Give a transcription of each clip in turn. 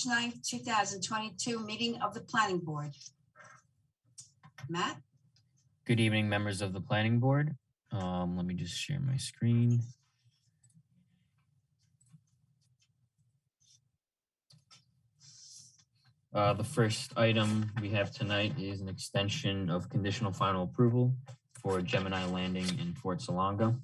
9th, 2022 meeting of the Planning Board. Matt? Good evening, members of the Planning Board. Let me just share my screen. The first item we have tonight is an extension of conditional final approval for Gemini Landing in Fort Salanga.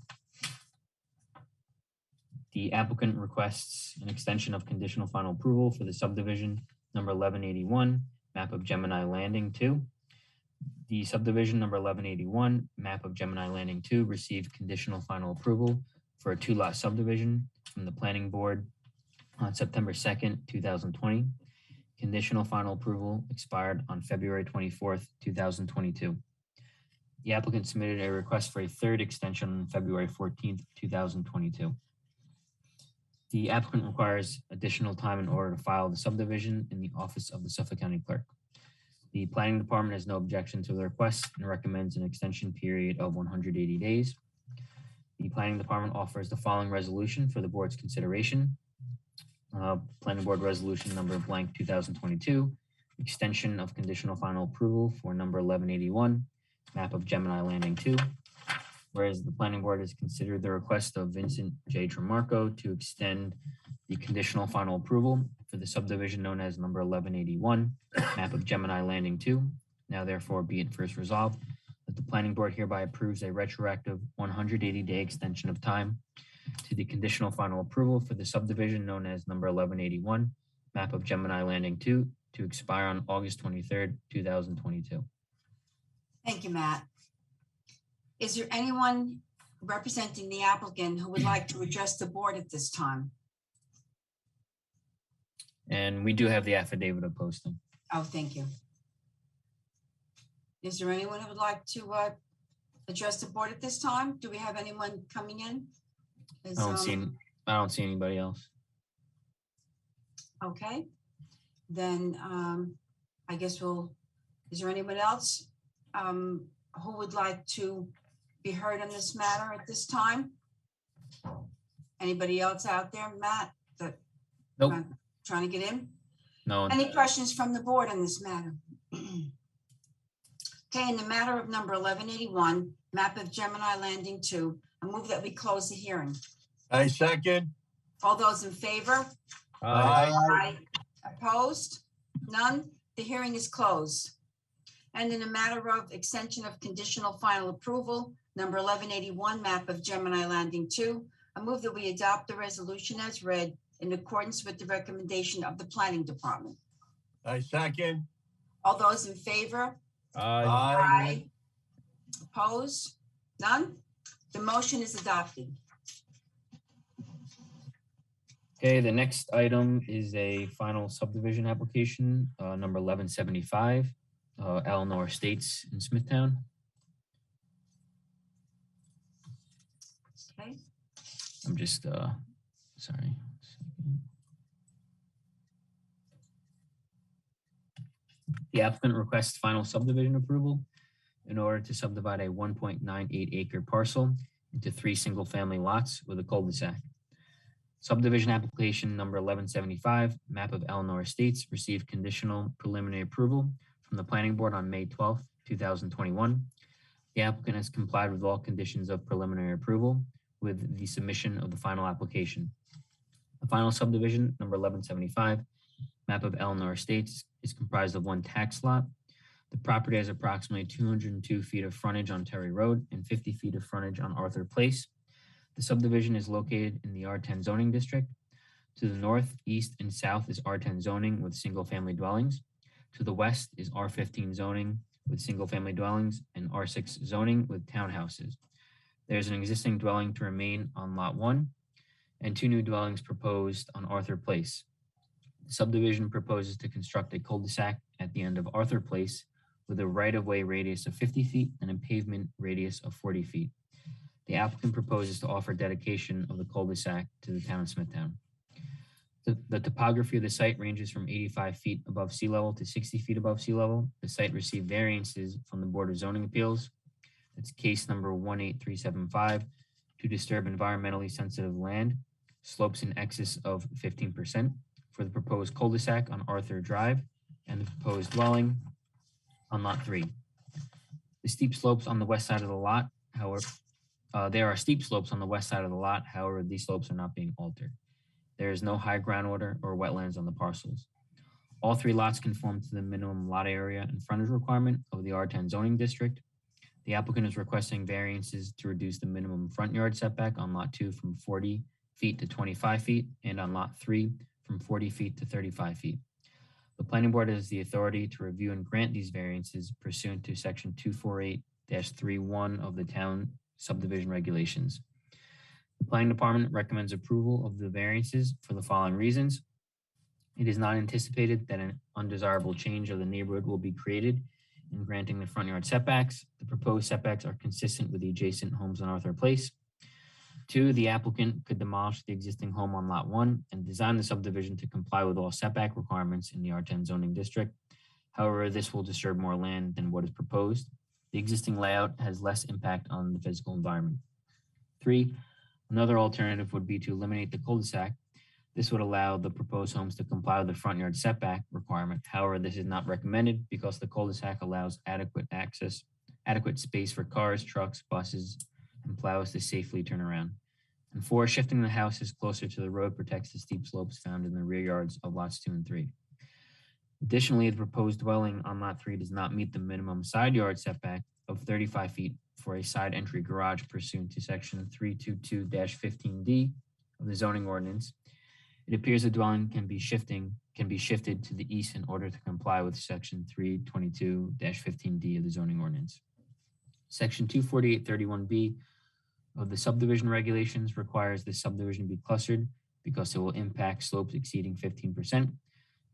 The applicant requests an extension of conditional final approval for the subdivision number 1181, map of Gemini Landing 2. The subdivision number 1181, map of Gemini Landing 2, received conditional final approval for a 2-lot subdivision from the Planning Board on September 2nd, 2020. Conditional final approval expired on February 24th, 2022. The applicant submitted a request for a third extension on February 14th, 2022. The applicant requires additional time in order to file the subdivision in the office of the Suffolk County Clerk. The Planning Department has no objection to the request and recommends an extension period of 180 days. The Planning Department offers the following resolution for the board's consideration. Planning Board Resolution number blank 2022, extension of conditional final approval for number 1181, map of Gemini Landing 2. Whereas the Planning Board has considered the request of Vincent J. Tremarco to extend the conditional final approval for the subdivision known as number 1181, map of Gemini Landing 2. Now therefore be it first resolved that the Planning Board hereby approves a retroactive 180-day extension of time to the conditional final approval for the subdivision known as number 1181, map of Gemini Landing 2 to expire on August 23rd, 2022. Thank you, Matt. Is there anyone representing the applicant who would like to address the board at this time? And we do have the affidavit of posting. Oh, thank you. Is there anyone who would like to address the board at this time? Do we have anyone coming in? I don't see anybody else. Okay, then I guess is there anyone else who would like to be heard on this matter at this time? Anybody else out there, Matt? Nope. Trying to get in? No. Any questions from the board on this matter? Okay, in the matter of number 1181, map of Gemini Landing 2, I move that we close the hearing. I second. All those in favor? Aye. Opposed? None? The hearing is closed. And in the matter of extension of conditional final approval, number 1181, map of Gemini Landing 2, I move that we adopt the resolution as read in accordance with the recommendation of the Planning Department. I second. All those in favor? Aye. Opposed? None? The motion is adopted. Okay, the next item is a final subdivision application, number 1175, Eleanor Estates in Smithtown. Okay. I'm just, sorry. The applicant requests final subdivision approval in order to subdivide a 1.98 acre parcel into 3 single-family lots with a cul-de-sac. Subdivision application number 1175, map of Eleanor Estates, received conditional preliminary approval from the Planning Board on May 12th, 2021. The applicant has complied with all conditions of preliminary approval with the submission of the final application. The final subdivision number 1175, map of Eleanor Estates, is comprised of 1 tax lot. The property has approximately 202 feet of frontage on Terry Road and 50 feet of frontage on Arthur Place. The subdivision is located in the R10 zoning district. To the north, east, and south is R10 zoning with single-family dwellings. To the west is R15 zoning with single-family dwellings and R6 zoning with townhouses. There's an existing dwelling to remain on Lot 1 and 2 new dwellings proposed on Arthur Place. The subdivision proposes to construct a cul-de-sac at the end of Arthur Place with a right-of-way radius of 50 feet and a pavement radius of 40 feet. The applicant proposes to offer dedication of the cul-de-sac to the town of Smithtown. The topography of the site ranges from 85 feet above sea level to 60 feet above sea level. The site received variances from the Board of Zoning Appeals. It's case number 18375 to disturb environmentally sensitive land, slopes in excess of 15%, for the proposed cul-de-sac on Arthur Drive and the proposed dwelling on Lot 3. The steep slopes on the west side of the lot, however, there are steep slopes on the west side of the lot. However, these slopes are not being altered. There is no high groundwater or wetlands on the parcels. All 3 lots conform to the minimum lot area and frontage requirement of the R10 zoning district. The applicant is requesting variances to reduce the minimum front yard setback on Lot 2 from 40 feet to 25 feet and on Lot 3 from 40 feet to 35 feet. The planning board has the authority to review and grant these variances pursuant to section 248-31 of the town subdivision regulations. The planning department recommends approval of the variances for the following reasons. It is not anticipated that an undesirable change of the neighborhood will be created in granting the front yard setbacks. The proposed setbacks are consistent with the adjacent homes on Arthur Place. 2, the applicant could demolish the existing home on Lot 1 and design the subdivision to comply with all setback requirements in the R10 zoning district. However, this will disturb more land than what is proposed. The existing layout has less impact on the physical environment. 3, another alternative would be to eliminate the cul-de-sac. This would allow the proposed homes to comply with the front yard setback requirement. However, this is not recommended because the cul-de-sac allows adequate space for cars, trucks, buses, and plows to safely turn around. And 4, shifting the houses closer to the road protects the steep slopes found in the rear yards of lots 2 and 3. Additionally, the proposed dwelling on Lot 3 does not meet the minimum side yard setback of 35 feet for a side entry garage pursuant to section 322-15D of the zoning ordinance. It appears the dwelling can be shifted to the east in order to comply with section 322-15D of the zoning ordinance. Section 248-31B of the subdivision regulations requires the subdivision be clustered because it will impact slopes exceeding 15%.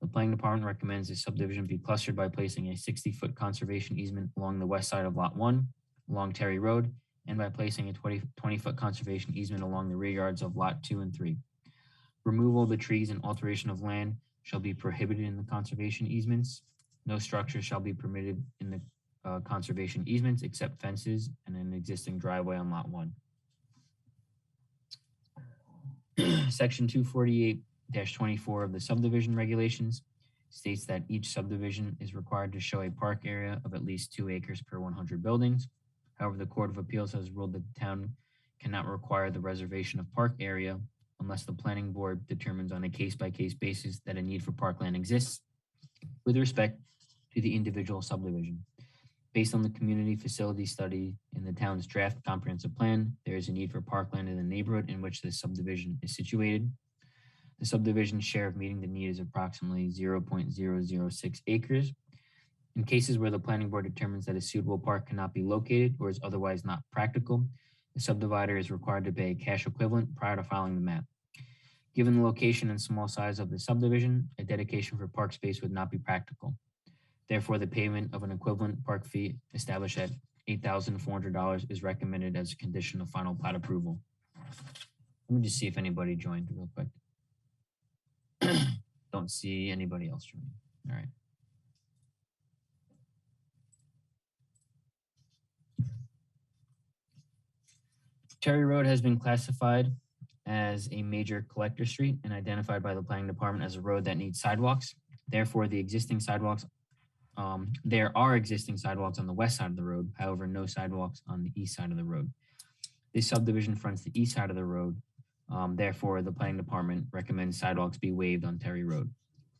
The planning department recommends the subdivision be clustered by placing a 60-foot conservation easement along the west side of Lot 1, along Terry Road, and by placing a 20-foot conservation easement along the rear yards of Lot 2 and 3. Removal of the trees and alteration of land shall be prohibited in the conservation easements. No structure shall be permitted in the conservation easements except fences and an existing driveway on Lot 1. Section 248-24 of the subdivision regulations states that each subdivision is required to show a park area of at least 2 acres per 100 buildings. However, the Court of Appeals has ruled that the town cannot require the reservation of park area unless the planning board determines on a case-by-case basis that a need for parkland exists with respect to the individual subdivision. Based on the community facility study in the town's draft comprehensive plan, there is a need for parkland in the neighborhood in which the subdivision is situated. The subdivision's share of meeting the need is approximately 0.006 acres. In cases where the planning board determines that a suitable park cannot be located or is otherwise not practical, the subdivider is required to pay a cash equivalent prior to filing the map. Given the location and small size of the subdivision, a dedication for park space would not be practical. Therefore, the payment of an equivalent park fee established at $8,400 is recommended as a condition of final plat approval. Let me just see if anybody joined real quick. Don't see anybody else joining. All right. Terry Road has been classified as a major collector street and identified by the planning department as a road that needs sidewalks. Therefore, the existing sidewalks, there are existing sidewalks on the west side of the road, however, no sidewalks on the east side of the road. This subdivision fronts the east side of the road. Therefore, the planning department recommends sidewalks be waived on Terry Road.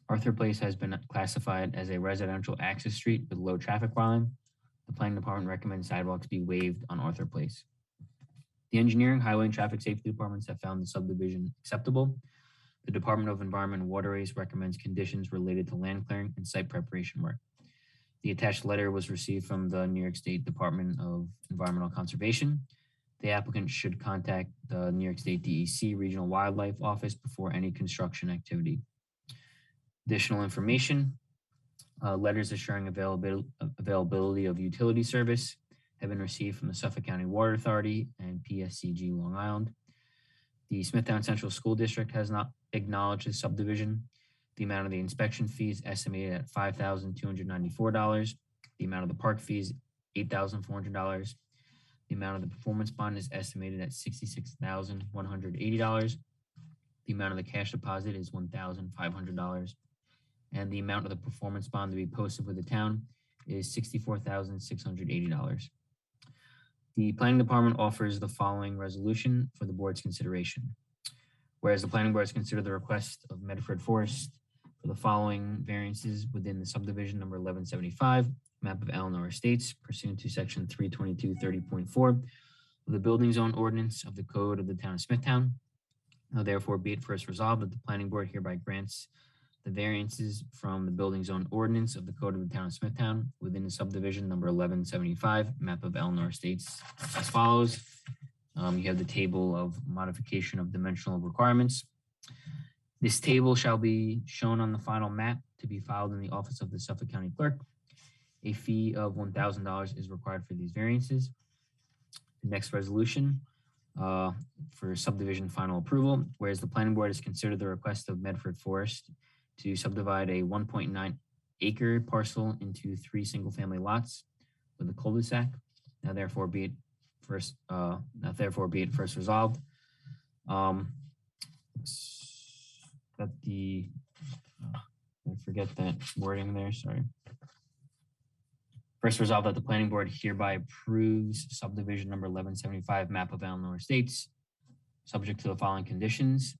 Arthur Place has been classified as a residential access street with low traffic volume. The planning department recommends sidewalks be waived on Arthur Place. The engineering, highway, and traffic safety departments have found the subdivision acceptable. The Department of Environment and Waterways recommends conditions related to land clearing and site preparation work. The attached letter was received from the New York State Department of Environmental Conservation. The applicant should contact the New York State DEC Regional Wildlife Office before any construction activity. Additional information, letters assuring availability of utility service have been received from the Suffolk County Water Authority and PSCG Long Island. The Smithtown Central School District has not acknowledged the subdivision. The amount of the inspection fees estimated at $5,294. The amount of the park fees, $8,400. The amount of the performance bond is estimated at $66,180. The amount of the cash deposit is $1,500. And the amount of the performance bond to be posted with the town is $64,680. The planning department offers the following resolution for the board's consideration. Whereas the planning board has considered the request of Medford Forest for the following variances within the subdivision number 1175, map of Eleanor Estates, pursuant to section 322.30.4 of the building zone ordinance of the code of the town of Smithtown. Now therefore be it first resolved that the planning board hereby grants the variances from the building zone ordinance of the code of the town of Smithtown within the subdivision number 1175, map of Eleanor Estates as follows. You have the table of modification of dimensional requirements. This table shall be shown on the final map to be filed in the office of the Suffolk County Clerk. A fee of $1,000 is required for these variances. The next resolution for subdivision final approval, whereas the planning board has considered the request of Medford Forest to subdivide a 1.9 acre parcel into 3 single-family lots with a cul-de-sac. Now therefore be it first resolved that the I forget that wording there, sorry. First resolved that the planning board hereby approves subdivision number 1175, map of Eleanor Estates, subject to the following conditions.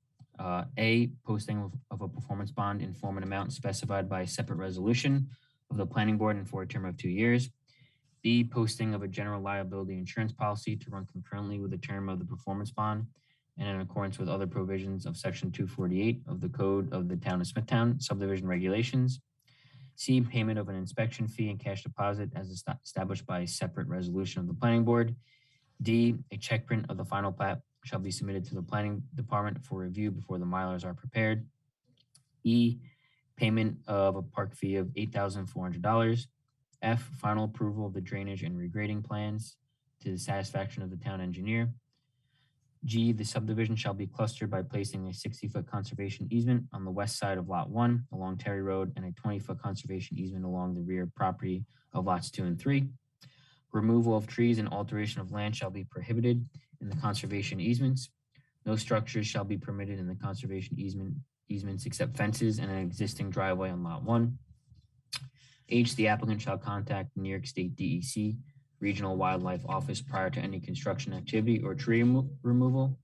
A, posting of a performance bond in form and amount specified by a separate resolution of the planning board and for a term of 2 years. B, posting of a general liability insurance policy to run concurrently with the term of the performance bond and in accordance with other provisions of section 248 of the code of the town of Smithtown subdivision regulations. C, payment of an inspection fee and cash deposit as established by a separate resolution of the planning board. D, a check print of the final plat shall be submitted to the planning department for review before the milers are prepared. E, payment of a park fee of $8,400. F, final approval of the drainage and regrading plans to the satisfaction of the town engineer. G, the subdivision shall be clustered by placing a 60-foot conservation easement on the west side of Lot 1 along Terry Road and a 20-foot conservation easement along the rear property of Lots 2 and 3. Removal of trees and alteration of land shall be prohibited in the conservation easements. No structures shall be permitted in the conservation easements except fences and an existing driveway on Lot 1. H, the applicant shall contact New York State DEC Regional Wildlife Office prior to any construction activity or tree removal.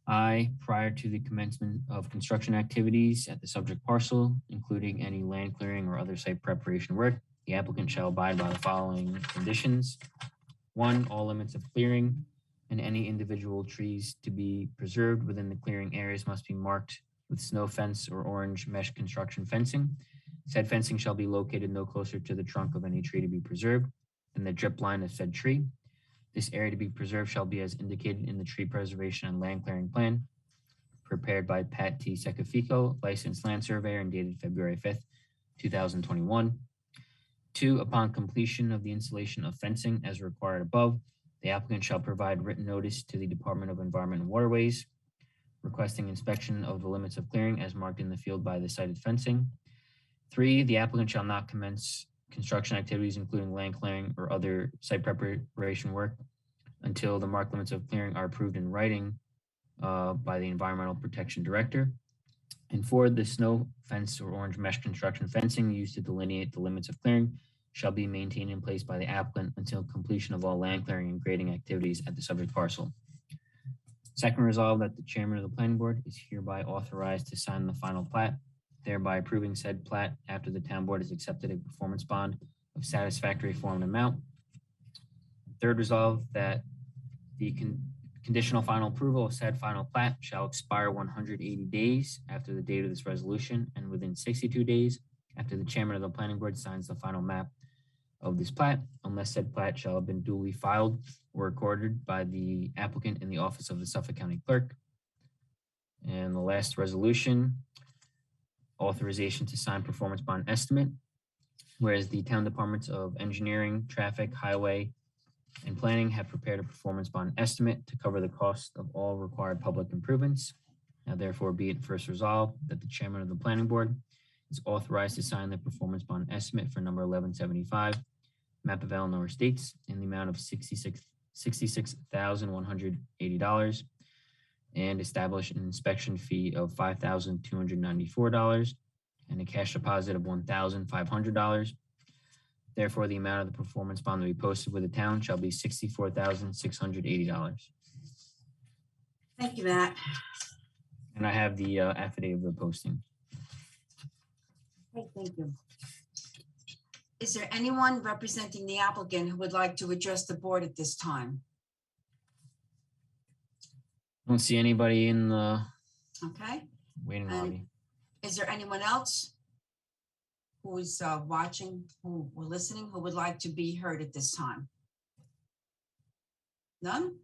I, prior to the commencement of construction activities at the subject parcel, including any land clearing or other site preparation work, the applicant shall abide by the following conditions. 1, all limits of clearing and any individual trees to be preserved within the clearing areas must be marked with snow fence or orange mesh construction fencing. Said fencing shall be located no closer to the trunk of any tree to be preserved than the drip line of said tree. This area to be preserved shall be as indicated in the tree preservation and land clearing plan prepared by Pat T. Secafico, licensed land surveyor and dated February 5th, 2021. 2, upon completion of the installation of fencing as required above, the applicant shall provide written notice to the Department of Environment and Waterways requesting inspection of the limits of clearing as marked in the field by the cited fencing. 3, the applicant shall not commence construction activities, including land clearing or other site preparation work, until the marked limits of clearing are approved in writing by the Environmental Protection Director. And 4, the snow fence or orange mesh construction fencing used to delineate the limits of clearing shall be maintained in place by the applicant until completion of all land clearing and grading activities at the subject parcel. Second, resolved that the chairman of the planning board is hereby authorized to sign the final plat, thereby approving said plat after the town board has accepted a performance bond of satisfactory form and amount. Third, resolved that the conditional final approval of said final plat shall expire 180 days after the date of this resolution and within 62 days after the chairman of the planning board signs the final map of this plat, unless said plat shall have been duly filed or recorded by the applicant in the office of the Suffolk County Clerk. And the last resolution, authorization to sign performance bond estimate, whereas the town departments of engineering, traffic, highway, and planning have prepared a performance bond estimate to cover the cost of all required public improvements. Now therefore be it first resolved that the chairman of the planning board is authorized to sign the performance bond estimate for number 1175, map of Eleanor Estates, in the amount of $66,180. and establish an inspection fee of $5,294 and a cash deposit of $1,500. Therefore, the amount of the performance bond to be posted with the town shall be $64,680. Thank you, Matt. And I have the affidavit of posting. Okay, thank you. Is there anyone representing the applicant who would like to address the board at this time? I don't see anybody in the Okay. waiting And lobby. is there anyone else who is watching, who or listening, who would like to be heard at this time? None?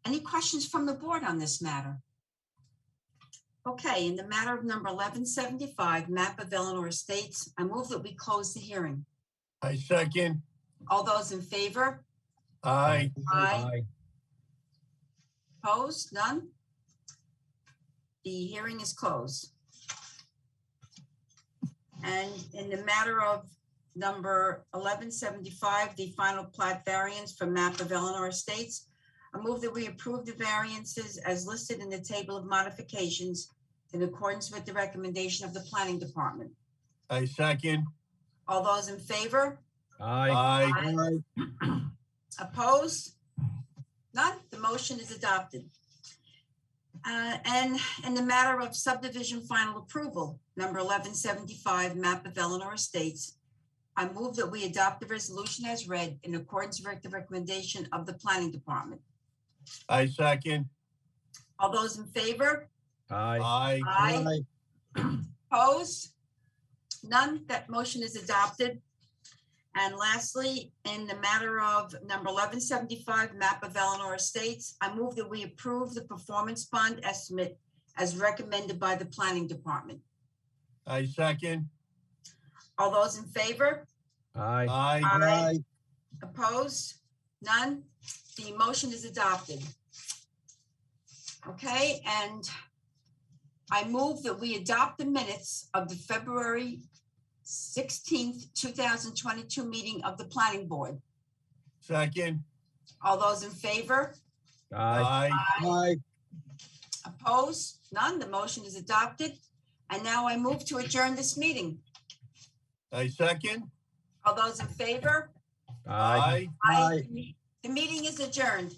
Any questions from the board on this matter? Okay, in the matter of number 1175, map of Eleanor Estates, I move that we close the hearing. I second. All those in favor? Aye. Aye. Opposed? None? The hearing is closed. And in the matter of number 1175, the final plat variance for map of Eleanor Estates, I move that we approve the variances as listed in the table of modifications in accordance with the recommendation of the planning department. I second. All those in favor? Aye. Opposed? None? The motion is adopted. And in the matter of subdivision final approval, number 1175, map of Eleanor Estates, I move that we adopt the resolution as read in accordance with the recommendation of the planning department. I second. All those in favor? Aye. Aye. Opposed? None? That motion is adopted. And lastly, in the matter of number 1175, map of Eleanor Estates, I move that we approve the performance bond estimate as recommended by the planning department. I second. All those in favor? Aye. Opposed? None? The motion is adopted. Okay, and I move that we adopt the minutes of the February 16th, 2022 meeting of the planning board. Second. All those in favor? Aye. Opposed? None? The motion is adopted. And now I move to adjourn this meeting. I second. All those in favor? Aye. The meeting is adjourned.